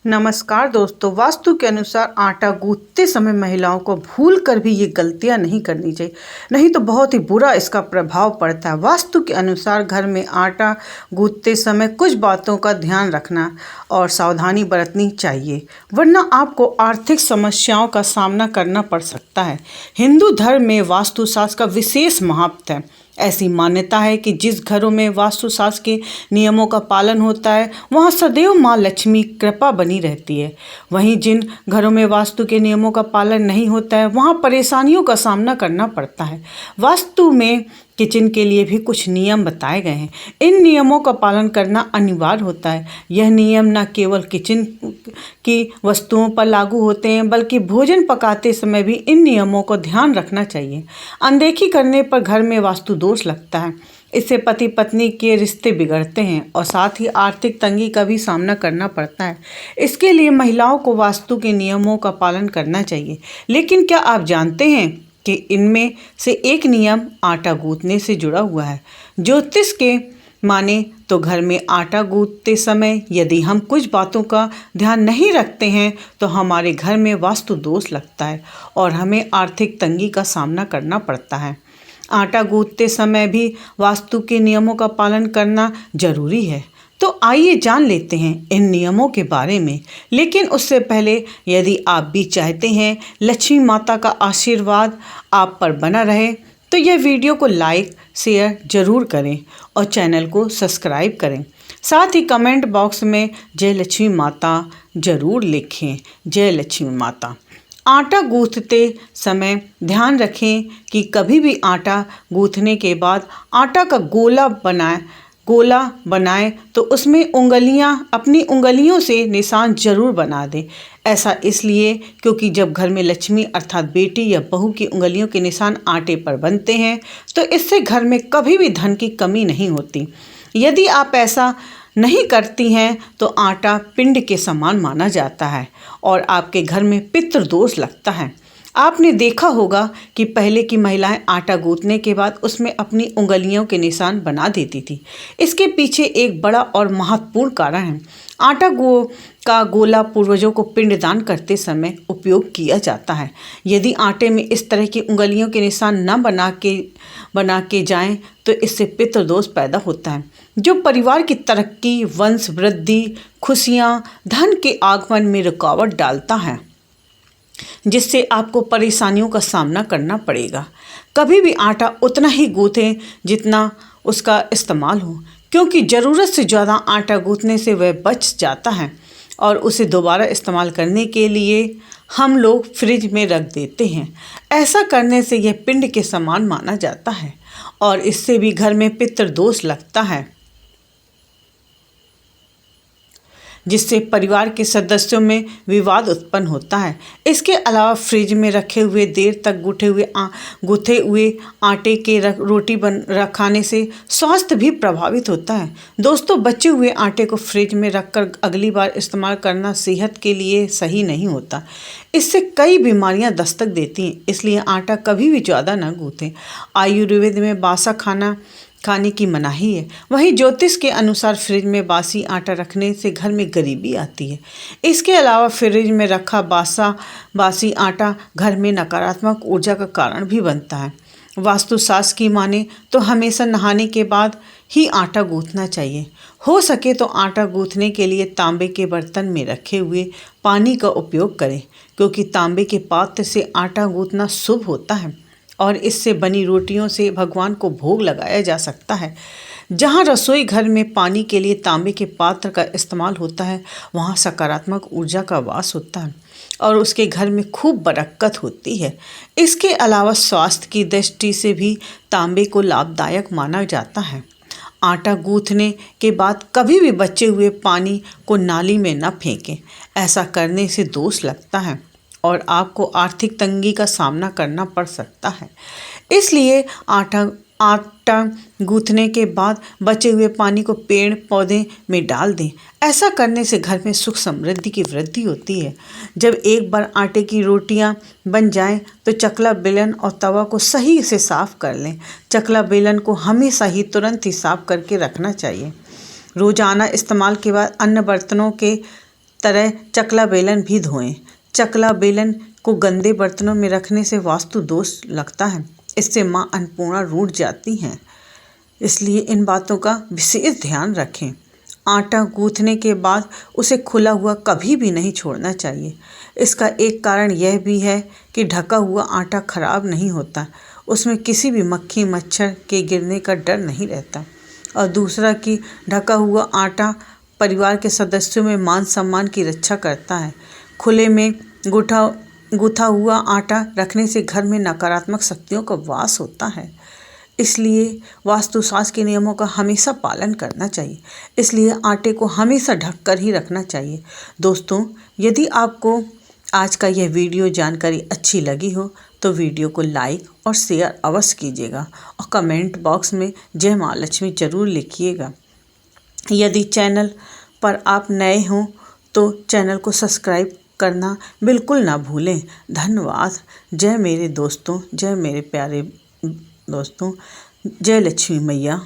नमस्कार दोस्तों। वास्तु के अनुसार आटा गूंथते समय महिलाओं को भूल कर भी ये गलतियां नहीं करनी चाहिए, नहीं तो बहुत ही बुरा इसका प्रभाव पड़ता है। वास्तु के अनुसार घर में आटा गूंथते समय कुछ बातों का ध्यान रखना और सावधानी बरतनी चाहिए, वरना आपको आर्थिक समस्याओं का सामना करना पड़ सकता है। हिंदू धर्म में वास्तुशास्त्र का विशेष महत्व है। ऐसी मान्यता है कि जिस घरों में वास्तुशास्त्र के नियमों का पालन होता है वहाँ सदैव माँ लक्ष्मी कृपा बनी रहती है। वहीं जिन घरों में वास्तु के नियमों का पालन नहीं होता है वहाँ परेशानियों का सामना करना पड़ता है। वास्तु में किचन के लिए भी कुछ नियम बताए गए हैं। इन नियमों का पालन करना अनिवार्य होता है। यह नियम न केवल किचन की वस्तुओं पर लागू होते हैं बल्कि भोजन पकाते समय भी इन नियमों को ध्यान रखना चाहिए। अनदेखी करने पर घर में वास्तु दोष लगता है। इससे पति पत्नी के रिश्ते बिगड़ते हैं और साथ ही आर्थिक तंगी का भी सामना करना पड़ता है। इसके लिए महिलाओं को वास्तु के नियमों का पालन करना चाहिए। लेकिन क्या आप जानते हैं कि इनमें से एक नियम आटा गूंथने से जुड़ा हुआ है। ज्योतिष के माने तो घर में आटा गूंथते समय यदि हम कुछ बातों का ध्यान नहीं रखते हैं तो हमारे घर में वास्तु दोष लगता है और हमें आर्थिक तंगी का सामना करना पड़ता है। आटा गूंथते समय भी वास्तु के नियमों का पालन करना जरूरी है। तो आइए जान लेते हैं इन नियमों के बारे में। लेकिन उससे पहले यदि आप भी चाहते हैं लक्ष्मी माता का आशीर्वाद आप पर बना रहे तो यह वीडियो को लाइक शेयर जरूर करें और चैनल को सब्सक्राइब करें। साथ ही कमेंट बॉक्स में जय लक्ष्मी माता जरूर लिखें। जय लक्ष्मी माता। आटा गूंथते समय ध्यान रखें कि कभी भी आटा गूंथने के बाद आटा का गोला बनाएं तो उसमें अपनी उंगलियों से निशान जरूर बना दें। ऐसा इसलिए क्योंकि जब घर में लक्ष्मी अर्थात बेटी या बहू की उंगलियों के निशान आटे पर बनते हैं तो इससे घर में कभी भी धन की कमी नहीं होती। यदि आप ऐसा नहीं करती हैं तो आटा पिंड के समान माना जाता है और आपके घर में पितृ दोष लगता है। आपने देखा होगा कि पहले की महिलाएं आटा गूंथने के बाद उसमें अपनी उंगलियों के निशान बना देती थी। इसके पीछे एक बड़ा और महत्वपूर्ण कारण है। आटा का गोला पूर्वजों को पिंडदान करते समय उपयोग किया जाता है। यदि आटे में इस तरह की उंगलियों के निशान न बना के जाएं तो इससे पितृदोष पैदा होता है जो परिवार की तरक्की, वंश वृद्धि, खुशियाँ, धन के आगमन में रुकावट डालता है, जिससे आपको परेशानियों का सामना करना पड़ेगा। कभी भी आटा उतना ही गूंथें जितना उसका इस्तेमाल हो, क्योंकि ज़रूरत से ज़्यादा आटा गूंथने से वह बच जाता है और उसे दोबारा इस्तेमाल करने के लिए हम लोग फ्रिज में रख देते हैं। ऐसा करने से यह पिंड के समान माना जाता है और इससे भी घर में पितृदोष लगता है, जिससे परिवार के सदस्यों में विवाद उत्पन्न होता है। इसके अलावा फ्रिज में रखे हुए देर तक गूथे हुए आटे के रोटी खाने से स्वास्थ्य भी प्रभावित होता है। दोस्तों, बचे हुए आटे को फ्रिज में रखकर अगली बार इस्तेमाल करना सेहत के लिए सही नहीं होता। इससे कई बीमारियां दस्तक देती हैं, इसलिए आटा कभी भी ज़्यादा न गूंथें। आयुर्वेद में बासा खाने की मनाही है। वहीं ज्योतिष के अनुसार फ्रिज में बासी आटा रखने से घर में गरीबी आती है। इसके अलावा फ्रिज में रखा बासी आटा घर में नकारात्मक ऊर्जा का कारण भी बनता है। वास्तुशास्त्र की माने तो हमेशा नहाने के बाद ही आटा गूंथना चाहिए। हो सके तो आटा गूंथने के लिए तांबे के बर्तन में रखे हुए पानी का उपयोग करें, क्योंकि तांबे के पात्र से आटा गूंथना शुभ होता है और इससे बनी रोटियों से भगवान को भोग लगाया जा सकता है। जहाँ रसोई घर में पानी के लिए तांबे के पात्र का इस्तेमाल होता है वहाँ सकारात्मक ऊर्जा का वास होता है और उसके घर में खूब बरकत होती है। इसके अलावा स्वास्थ्य की दृष्टि से भी तांबे को लाभदायक माना जाता है। आटा गूंथने के बाद कभी भी बचे हुए पानी को नाली में न फेंकें। ऐसा करने से दोष लगता है और आपको आर्थिक तंगी का सामना करना पड़ सकता है। इसलिए आटा गूंथने के बाद बचे हुए पानी को पेड़ पौधे में डाल दें। ऐसा करने से घर में सुख समृद्धि की वृद्धि होती है। जब एक बार आटे की रोटियां बन जाएं तो चकला बेलन और तवा को सही से साफ कर लें। चकला बेलन को हमेशा ही तुरंत ही साफ करके रखना चाहिए। रोजाना इस्तेमाल के बाद अन्य बर्तनों के तरह चकला बेलन भी धोएं। चकला बेलन को गंदे बर्तनों में रखने से वास्तु दोष लगता है। इससे माँ अन्नपूर्णा रूठ जाती हैं। इसलिए इन बातों का विशेष ध्यान रखें। आटा गूंथने के बाद उसे खुला हुआ कभी भी नहीं छोड़ना चाहिए। इसका एक कारण यह भी है कि ढका हुआ आटा खराब नहीं होता, उसमें किसी भी मक्खी मच्छर के गिरने का डर नहीं रहता। और दूसरा कि ढका हुआ आटा परिवार के सदस्यों में मान सम्मान की रक्षा करता है। खुले में गूथा हुआ आटा रखने से घर में नकारात्मक शक्तियों का वास होता है। इसलिए वास्तुशास्त्र के नियमों का हमेशा पालन करना चाहिए। इसलिए आटे को हमेशा ढक कर ही रखना चाहिए। दोस्तों, यदि आपको आज का यह वीडियो जानकारी अच्छी लगी हो तो वीडियो को लाइक और शेयर अवश्य कीजिएगा और कमेंट बॉक्स में जय माँ लक्ष्मी जरूर लिखिएगा। यदि चैनल पर आप नए हों तो चैनल को सब्सक्राइब करना बिल्कुल ना भूलें। धन्यवाद। जय मेरे दोस्तों, जय मेरे प्यारे दोस्तों, जय लक्ष्मी मैया।